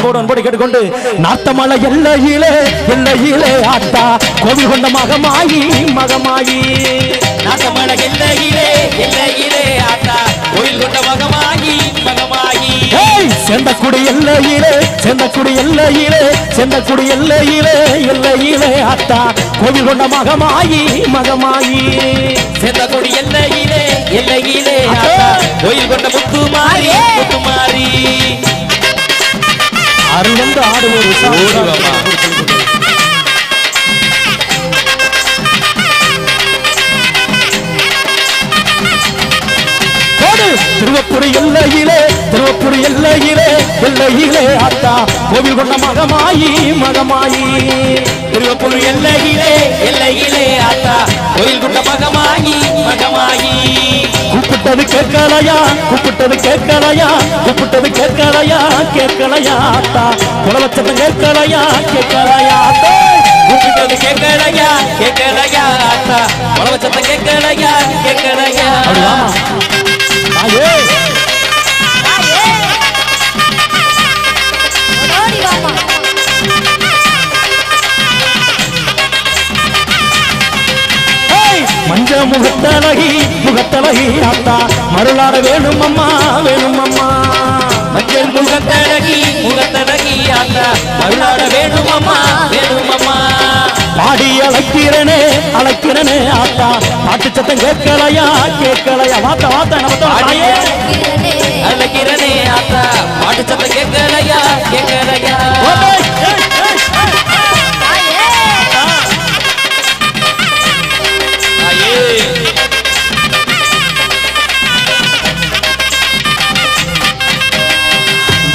கேட்டுக்கொண்டு நாத்தமலை எல்லையிலே எல்லையிலே ஆத்தா கோவில் கொண்ட மகமாயி மகமாயி நாத்தமலை எல்லையிலே எல்லையிலே ஆத்தா கோவில் கொண்ட மகமாயி மகமாயி செந்தக்குடி எல்லையிலே செந்தக்குடி எல்லையிலே செந்தக்குடி எல்லையிலே எல்லையிலே ஆத்தா கோவில் கொண்ட மகமாயி மகமாயி செந்தக்குடி எல்லையிலே எல்லையிலே ஆத்தா கோவில் கொண்ட முத்துமாரி முத்துமாரி அருளந்து ஆடுவோரு திருவப்பூர் எல்லையிலே திருவப்பூர் எல்லையிலே எல்லையிலே ஆத்தா கோவில் கொண்ட மகமாயி மகமாயி திருவப்பூர் எல்லையிலே எல்லையிலே ஆத்தா கோவில் கொண்ட மகமாயி மகமாயி கூப்பிட்டது கேட்கலையா கூப்பிட்டது கேட்கலையா கூப்பிட்டது கேட்கலையா கேட்கலையா ஆத்தா குலவச்சத்தம் கேட்கலையா கேட்கலையா கூப்பிட்டது கேட்கலையா கேட்கலையா ஆத்தா குலவச்சத்தம் கேட்கலையா கேட்கலையா மஞ்ச முகத்தழகி முகத்தழகி ஆத்தா மருளாட வேணும் அம்மா வேணும் அம்மா மஞ்சள் முகத்தழகி முகத்தழகி ஆத்தா மருளாட வேணும் அம்மா வேணும் அம்மா பாடி அழைக்கிறனே அழைக்கிறனே ஆத்தா பாட்டு சத்தம் கேட்கலையா கேட்கலையா வாத்த வாத்த நம்ம அழைக்கிறனே ஆத்தா பாட்டு சத்தம் கேட்கலையா கேட்கலையா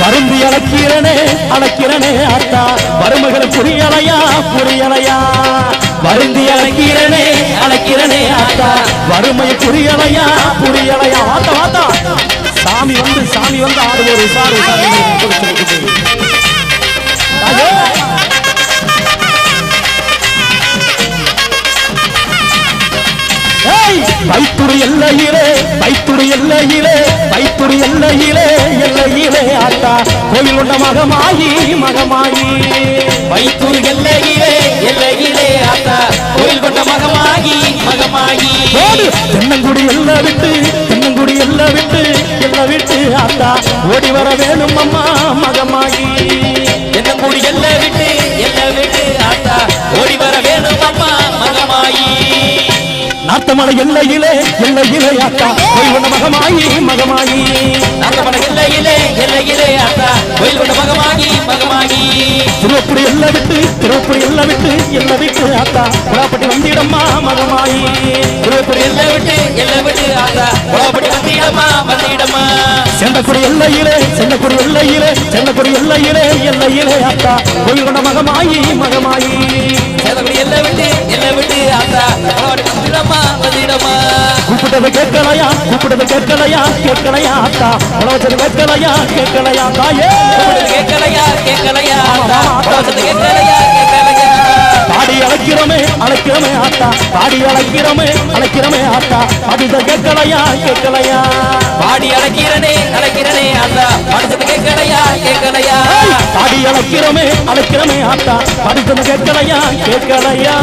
வருந்தி அழைக்கிறனே அழைக்கிறனே ஆத்தா வறுமைகள் புரியலையா புரியலையா வருந்தி அழைக்கிறனே அழைக்கிறனே ஆத்தா வறுமை புரியலையா புரியலையா வாத்த வாத்தா சாமி வந்து ஆடுவோரு சாரு வைத்துறை எல்லையிலே வைத்துறை எல்லையிலே வைத்துறை எல்லையிலே எல்லையிலே ஆத்தா கோவில் கொண்ட மகமாயி மகமாயி வைத்தூர் எல்லையிலே எல்லையிலே ஆத்தா கோவில் கொண்ட மகமாயி மகமாயி தென்னங்குடி எல்லை விட்டு தென்னங்குடி எல்லை விட்டு எல்லை விட்டு ஆத்தா ஓடி வர வேணும் அம்மா மகமாயி தென்னங்குடி எல்லை விட்டு ஆத்தா ஓடி வர வேணும் அம்மா மகமாயி நாத்தமலை எல்லையிலே எல்லையிலே ஆத்தா கோயில் கொண்ட மகமாயி மகமாயி நாத்தமலை எல்லையிலே ஆத்தா கோயில் கொண்ட மகமாயி மகமாயி திருவப்பூர் எல்லை விட்டு எல்லை விட்டு ஆத்தா குலாப்பட்டி வந்திடம்மா மகமாயி திருவப்பூர் எல்லை விட்டு ஆத்தா குலாப்பட்டி வந்திடம்மா செந்தக்குடி எல்லையிலே செந்தக்குடி எல்லையிலே செந்தக்குடி எல்லையிலே எல்லையிலே ஆத்தா கோயில் கொண்ட மகமாயி மகமாயி செந்தக்குடி எல்லை விட்டு ஆத்தா கூப்பிட்டது கேட்கலையா கூப்பிட்டது கேட்கலையா கேட்கலையா ஆத்தா உலகத்தது கேட்கலையா கேட்கலையா தாயே கேட்கலையா கேட்கலையா கேட்கலையா கேட்கலையா பாடி அழைக்கிறோமே அழைக்கிறோமே ஆத்தா பாடி அழைக்கிறோமே ஆத்தா பாடித கேட்கலையா கேட்கலையா பாடி அழைக்கிறனே ஆத்தா பாடிச்சது கேட்கலையா கேட்கலையா பாடி அழைக்கிறோமே ஆத்தா பாடிச்சது கேட்கலையா கேட்கலையா